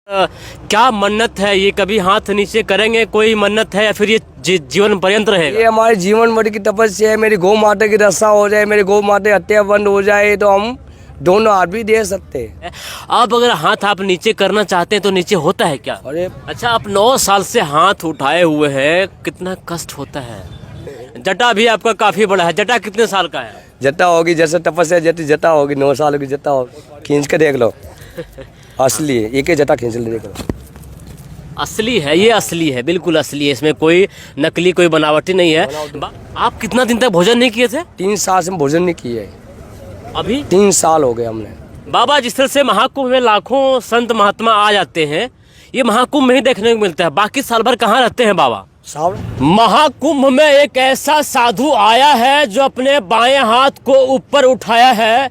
क्या मन्नत है ये, कभी हाथ नीचे करेंगे, कोई मन्नत है या फिर ये जीवन पर्यंत रहेगा? ये हमारे जीवन भर की तपस्या है। मेरी गौ माता की रक्षा हो जाए, मेरी गौ माता की हत्या बंद हो जाए तो हम दोनों हाथ भी दे सकते हैं। अब अगर हाथ आप नीचे करना चाहते हैं तो नीचे होता है क्या? अरे अच्छा, आप 9 साल से हाथ उठाए हुए हैं, कितना कष्ट होता है? जटा भी आपका काफी बड़ा है। जटा कितने साल का है? जटा होगी जैसे तपस्या जैसी जटा होगी, 9 साल की जटा होगी। खींच के देख लो, असली है। एक ही जटा खींच ले, देख लो। असली है, ये असली है, बिल्कुल असली है, इसमें कोई नकली कोई बनावटी नहीं है। आप कितना दिन तक भोजन नहीं किए थे? 3 साल से भोजन नहीं किए है। अभी 3 साल हो गए हमने। बाबा, जिस तरह से महाकुंभ में लाखों संत महात्मा आ जाते हैं, ये महाकुंभ में ही देखने को मिलता है। बाकी साल भर कहाँ रहते हैं बाबा? महाकुंभ में एक ऐसा साधु आया है जो अपने बाएं हाथ को ऊपर उठाया है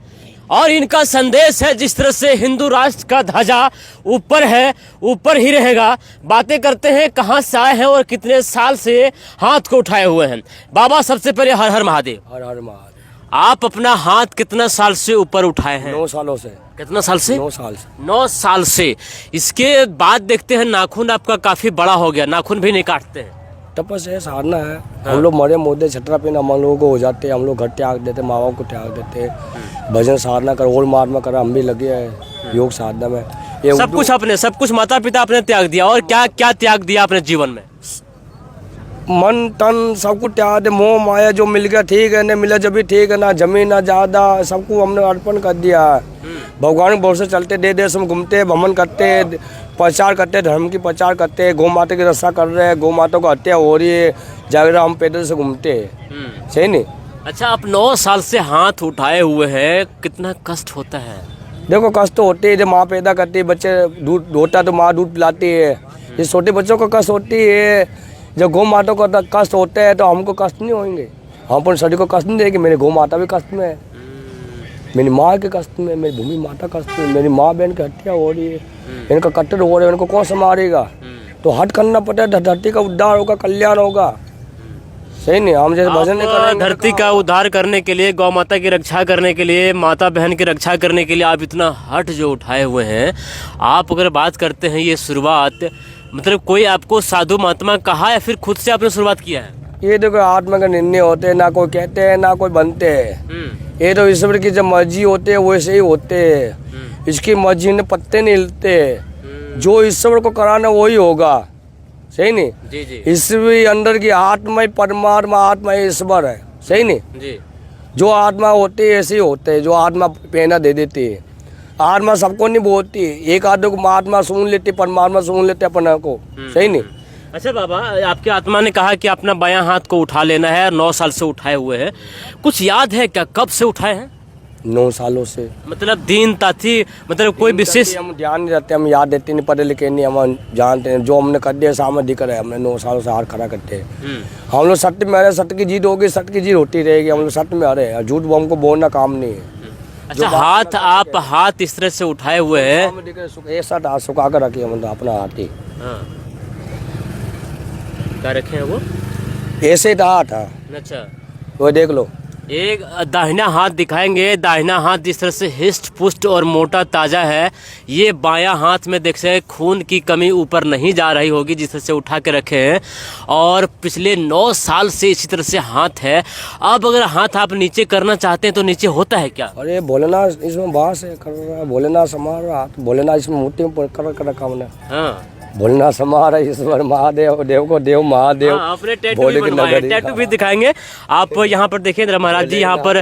और इनका संदेश है, जिस तरह से हिंदू राष्ट्र का ध्वजा ऊपर है, ऊपर ही रहेगा। बातें करते हैं कहाँ से आए हैं और कितने साल से हाथ को उठाए हुए हैं। बाबा, सबसे पहले हर हर महादेव। हर हर महादेव। आप अपना हाथ कितना साल से ऊपर उठाए हैं? 9 सालों से। कितना साल से? 9 साल से। 9 साल से। इसके बाद देखते हैं नाखून आपका काफी बड़ा हो गया, नाखून भी नहीं काटते हैं। तपस्या साधना है। हम लोग मरे मुद्दे छटरा पे हम लोगों को हो जाते हैं। हम लोग घर त्याग देते, माँ बाप को त्याग देते, भजन साधना कर, ओल मार में कर, हम भी लगे हैं योग साधना में। ये सब कुछ अपने, सब कुछ माता पिता आपने त्याग दिया, और क्या क्या त्याग दिया अपने जीवन में? मन तन सब कुछ त्याग दे। मोह माया जो मिल गया ठीक है, नहीं मिला जब भी ठीक है, ना जमीन ना ज्यादा, सबको हमने अर्पण कर दिया। भगवान के भरोसे चलते, दे देश में घूमते, भ्रमण करते, प्रचार करते, धर्म की प्रचार करते, गौ माता की रक्षा कर रहे हैं, गौ माता को हत्या हो रही है, जागरा हम पैदल से घूमते हैं। सही नहीं? अच्छा, आप 9 साल से हाथ उठाए हुए हैं, कितना कष्ट होता है? देखो, कष्ट तो होती है। जब माँ पैदा करती है, बच्चे दूध होता तो माँ दूध पिलाती है। ये छोटे बच्चों को कष्ट होती है। जब गौ माता को कष्ट होते हैं तो हमको कष्ट नहीं होंगे? हम अपन शरीर को कष्ट नहीं देगी। मेरी गौ माता भी कष्ट में है, मेरी माँ के कष्ट में, मेरी भूमि माता कष्ट में, मेरी माँ बहन की हत्या हो रही है, इनका कत्ल हो रहा है, इनको कौन संभालेगा? तो हट करना पड़ता है, धरती का उद्धार होगा, कल्याण होगा। सही नहीं? हम जैसे भजन नहीं करेंगे, धरती का उद्धार करने के लिए, गौ माता की रक्षा करने के लिए, माता बहन की रक्षा करने के लिए आप इतना हट जो उठाए हुए हैं। आप अगर बात करते हैं ये शुरुआत, मतलब कोई आपको साधु महात्मा कहा या फिर खुद से आपने शुरुआत किया है? ये देखो, आत्मा का निर्णय होते हैं, ना कोई कहते हैं ना कोई बनते हैं। ये तो ईश्वर की जब मर्जी होते है वैसे ही होते हैं। इसकी मर्जी ने पत्ते नहीं हिलते। जो ईश्वर को कराना वही होगा। सही नहीं? जी जी। ईश्वर अंदर की आत्मा ही परमात्मा, आत्मा ही ईश्वर है। सही नहीं? जी। जो आत्मा होती है ऐसे ही होते हैं। जो आत्मा प्रेरणा दे देती है, आत्मा सबको नहीं बोलती। एक आदमी को आत्मा सुन लेती, परमात्मा सुन लेते अपने को। सही नहीं? अच्छा बाबा, आपके आत्मा ने कहा कि अपना बायां हाथ को उठा लेना है, 9 साल से उठाए हुए हैं। कुछ याद है क्या, कब से उठाए हैं? 9 सालों से। मतलब दिन ताथी, मतलब कोई विशेष? हम ध्यान नहीं रखते, हम याद देते नहीं, पढ़े लिखे नहीं, हम जानते हैं जो हमने कर दिया सामने दिख रहा है। हमने 9 सालों से हाथ खड़ा करते हैं। हम लोग सत्य में आ रहे, सत्य की जीत होगी, सत्य की जीत होती रहेगी। हम लोग सत्य में आ रहे हैं, झूठ वो हमको बोलना काम नहीं है। अच्छा, हाथ आप हाथ इस तरह से उठाए हुए हैं, एक साथ हाथ सुखा कर रखिए, मतलब अपना हाथ ही क्या रखे हैं वो? ऐसे ही हाथ है। अच्छा, वो देख लो। एक दाहिना हाथ दिखाएंगे। दाहिना हाथ जिस तरह से हिस्ट पुष्ट और मोटा ताजा है, ये बायां हाथ में देख सकते खून की कमी ऊपर नहीं जा रही होगी, जिस तरह से उठा के रखे हैं। और पिछले 9 साल से इसी तरह से हाथ है। अब अगर हाथ आप नीचे करना चाहते हैं तो नीचे होता है क्या? अरे भोलेनाथ इसमें बांस है, कर रहा है भोलेनाथ समार रहा हाथ। भोलेनाथ इसमें मूर्ति में कर रखा हमने। हाँ, भोलेनाथ समार ईश्वर महादेव, देव को देव महादेव। हाँ, अपने टैटू भी बनवाए, टैटू भी दिखाएंगे। आप यहाँ पर देखिए महाराज जी, यहाँ पर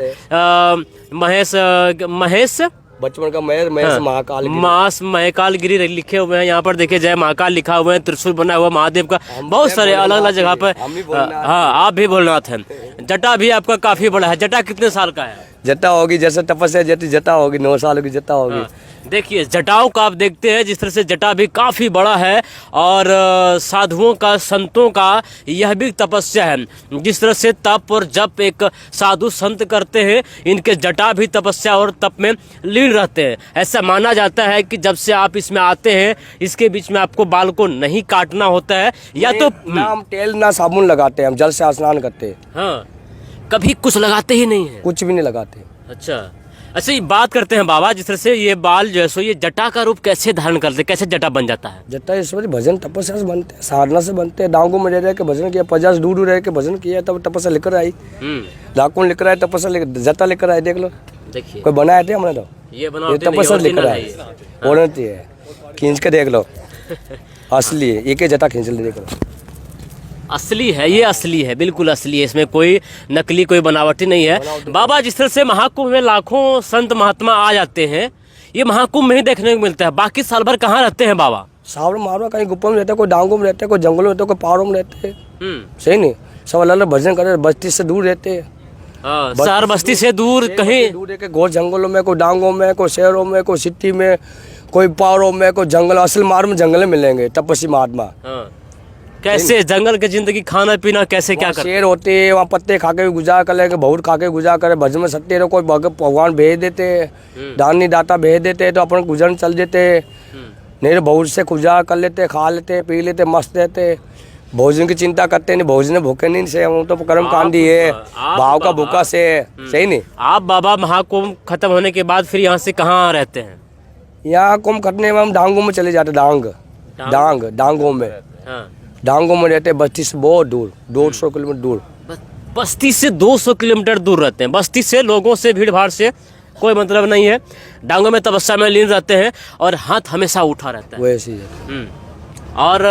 महेश बचपन का महेश महाकाल महाकाल गिरी लिखे हुए हैं। यहाँ पर देखिए जय महाकाल लिखा हुआ है, त्रिशूल बना हुआ महादेव का, बहुत सारे अलग अलग जगह पर। हाँ, आप भी भोलेनाथ हैं। जटा भी आपका काफी बड़ा है। जटा कितने साल का है? जटा होगी जैसे तपस्या जैसी जटा होगी, 9 साल की जटा होगी। देखिए जटाओं का आप देखते हैं, जिस तरह से जटा भी काफी बड़ा है। और साधुओं का, संतों का यह भी तपस्या है। जिस तरह से तप और जप एक साधु संत करते हैं, इनके जटा भी तपस्या और तप में लीन रहते हैं। ऐसा माना जाता है कि जब से आप इसमें आते हैं, इसके बीच में आपको बाल को नहीं काटना होता है, या तो ना हम तेल ना साबुन लगाते हैं, हम जल से स्नान करते हैं। हाँ, कभी कुछ लगाते ही नहीं है? कुछ भी नहीं लगाते। अच्छा, अच्छा, ये बात करते हैं बाबा, जिस तरह से ये बाल जो है सो ये जटा का रूप कैसे धारण करते हैं, कैसे जटा बन जाता है? जटा ईश्वरी भजन तपस्या से बनते हैं, साधना से बनते हैं। डांगों में रह के भजन किया, 50 दूर रह के भजन किया, तब तपस्या लेकर आई। लाखों लेकर आए, तपस्या जटा लेकर आए। देख लो, देखिए कोई बनाए थे हमने तो, ये तपस्या लेकर आए। औरती है, खींच के देख लो, असली है। एक ही जटा खींच ले, देख लो, असली है, ये असली है, बिल्कुल असली है, इसमें कोई नकली कोई बनावटी नहीं है। बाबा, जिस तरह से महाकुंभ में लाखों संत महात्मा आ जाते हैं, ये महाकुंभ में ही देखने को मिलता है, बाकी साल भर कहाँ रहते हैं बाबा? सावड़ मारवा कहीं गुप्पा में रहता है, कोई डांगों में रहता है, कोई जंगलों में रहता है, कोई पहाड़ों में रहते हैं। सही नहीं, सब अलग अलग भजन करे, बस्ती से दूर रहते हैं। शहर बस्ती से दूर, कहीं दूर है, घोर जंगलों में, कोई डांगों में, कोई शहरों में, कोई सिटी में, कोई पहाड़ों में, कोई जंगल। असल मार्ग में जंगल मिलेंगे तपस्वी महात्मा। कैसे जंगल की जिंदगी, खाना पीना कैसे, क्या करते? शेर होते हैं वहाँ, पत्ते खा के भी गुजार कर लेंगे, बहुत खा के गुजार करे। भजन में सत्य रहो, कोई भगवान भेज देते हैं, दानी दाता भेज देते हैं, तो अपन गुजर चल देते हैं। नहीं तो बहुत से गुजार कर लेते, खा लेते, पी लेते, मस्त रहते। भोजन की चिंता करते नहीं, भोजन भूखे नहीं से, हम तो कर्म कांडी है, भाव का भूखा से। सही नहीं। आप बाबा महाकुंभ खत्म होने के बाद फिर यहाँ से कहाँ रहते हैं? यहाँ कुंभ खटने में हम डांगों में चले जाते, डांगों में। डांगों में रहते, बस्ती से बहुत दूर, 150 किलोमीटर दूर। बस्ती से 200 किलोमीटर दूर रहते हैं। बस्ती से लोगों से, भीड़ भाड़ से कोई मतलब नहीं है। डांगों में तपस्या में लीन रहते हैं और हाथ हमेशा उठा रहता है। वैसे ही। और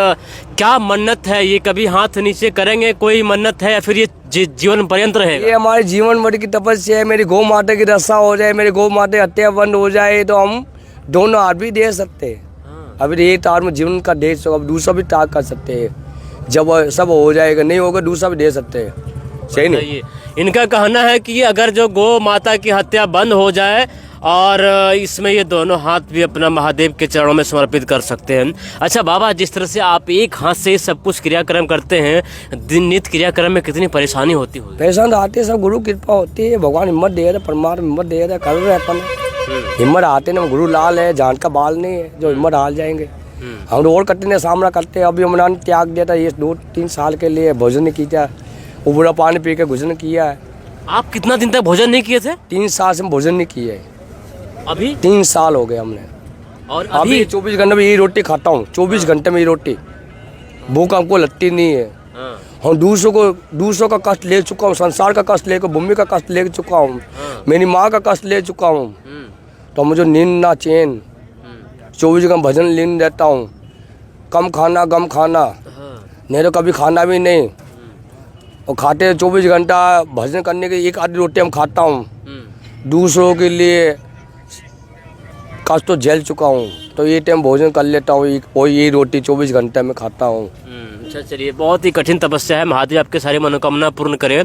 क्या मन्नत है, ये कभी हाथ नीचे करेंगे, कोई मन्नत है या फिर ये जीवन पर्यंत रहेगा? ये हमारे जीवन भर की तपस्या है। मेरी गौ माता की रक्षा हो जाए, मेरी गौ माता की हत्या बंद हो जाए, तो हम दोनों हाथ भी दे सकते हैं। अभी एक तार में जीवन का दे सकते, अब दूसरा भी तार कर सकते हैं। जब सब हो जाएगा, नहीं होगा, दूसरा भी दे सकते हैं। सही नहीं। इनका कहना है कि अगर जो गौ माता की हत्या बंद हो जाए और इसमें ये दोनों हाथ भी अपना महादेव के चरणों में समर्पित कर सकते हैं। अच्छा बाबा, जिस तरह से आप एक हाथ से सब कुछ क्रियाक्रम करते हैं, दिन नित्य क्रियाक्रम में कितनी परेशानी होती होगी? परेशान आती है, सब गुरु कृपा होती है, भगवान हिम्मत दे रहे, परमात्मा हिम्मत दे रहे, कर रहे अपन। हिम्मत आते ना, गुरु लाल है, जान का बाल नहीं है जो हिम्मत हार जाएंगे। हम और कठिन सामना करते हैं। अभी हमने त्याग दिया था, ये 2-3 साल के लिए भोजन नहीं किया, उबड़ा पानी पी के भोजन किया है। आप कितना दिन तक भोजन नहीं किए थे? 3 साल से भोजन नहीं किए। अभी 3 साल हो गए हमने। और अभी 24 घंटे में यही रोटी खाता हूँ, 24 घंटे में ये रोटी। भूख हमको लगती नहीं है। हम दूसरों का कष्ट ले चुका हूँ, संसार का कष्ट लेकर, भूमि का कष्ट ले चुका हूँ, मेरी माँ का कष्ट ले चुका हूँ। तो मुझे नींद ना चैन, 24 घंटे भजन लीन रहता हूँ। कम खाना, गम खाना, नहीं तो कभी खाना भी नहीं। और खाते 24 घंटा भजन करने के एक आधी रोटी हम खाता हूँ। दूसरों के लिए कष्ट तो झेल चुका हूँ, तो ये टाइम भोजन कर लेता हूँ, और ये रोटी 24 घंटे में खाता हूँ। अच्छा, चलिए, बहुत ही कठिन तपस्या है। महादेव आपके सारी मनोकामना पूर्ण करें।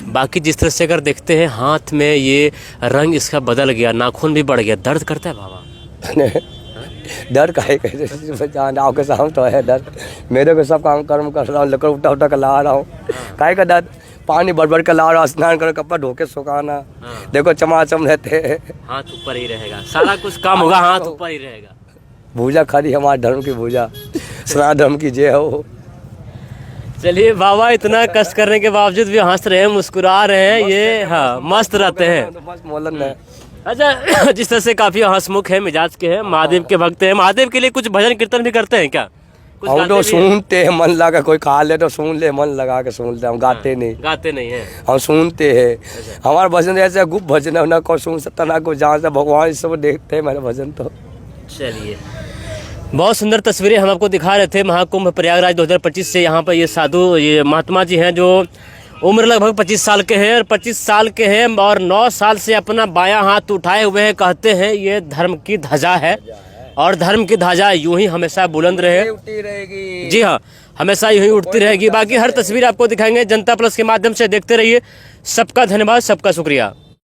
बाकी जिस तरह से अगर देखते हैं, हाथ में ये रंग इसका बदल गया, नाखून भी बढ़ गया, दर्द करता है बाबा? डर काहे नाव के सामने तो है डर। मेरे को सब काम कर्म कर रहा हूँ, लकड़ उठा कर ला रहा हूँ। काहे का डर? पानी भर के ला रहा हूँ, स्नान कर, कपड़ा धो के सुखाना। देखो चमाचम रहते हैं, हाथ ऊपर ही रहेगा, सारा कुछ काम होगा, हाथ ऊपर ही रहेगा। भूजा खड़ी हमारे धर्म की भूजा, सनातन धर्म की जय हो। चलिए बाबा, इतना कष्ट करने के बावजूद भी हंस रहे हैं, मुस्कुरा रहे हैं, ये हाँ मस्त रहते हैं। मस्त मोलन है। अच्छा, जिस तरह से काफी हंसमुख है, मिजाज के हैं, महादेव के भक्त हैं, महादेव के लिए कुछ भजन कीर्तन भी करते हैं क्या? हम तो सुनते हैं, मन लगा, कोई खा ले तो सुन ले, मन लगा के सुनते, हम गाते नहीं है, हम सुनते हैं। हमारा भजन ऐसे गुप्त भजन है, ना कोई सुन सकता, ना कोई जान सकता, भगवान सब देखते हैं मेरे भजन। तो चलिए, बहुत सुंदर तस्वीरें हम आपको दिखा रहे थे महाकुंभ प्रयागराज 2025 से। यहाँ पर ये साधु, ये महात्मा जी हैं जो उम्र लगभग 25 साल के हैं, और 25 साल के हैं और 9 साल से अपना बायां हाथ उठाए हुए हैं। कहते हैं ये धर्म की ध्वजा है, और धर्म की ध्वजा यूं ही हमेशा बुलंद रहे, उठती रहेगी। जी हाँ, हमेशा यूं ही उठती रहेगी। बाकी हर तस्वीर आपको दिखाएंगे जनता प्लस के माध्यम से, देखते रहिए। सबका धन्यवाद, सबका शुक्रिया।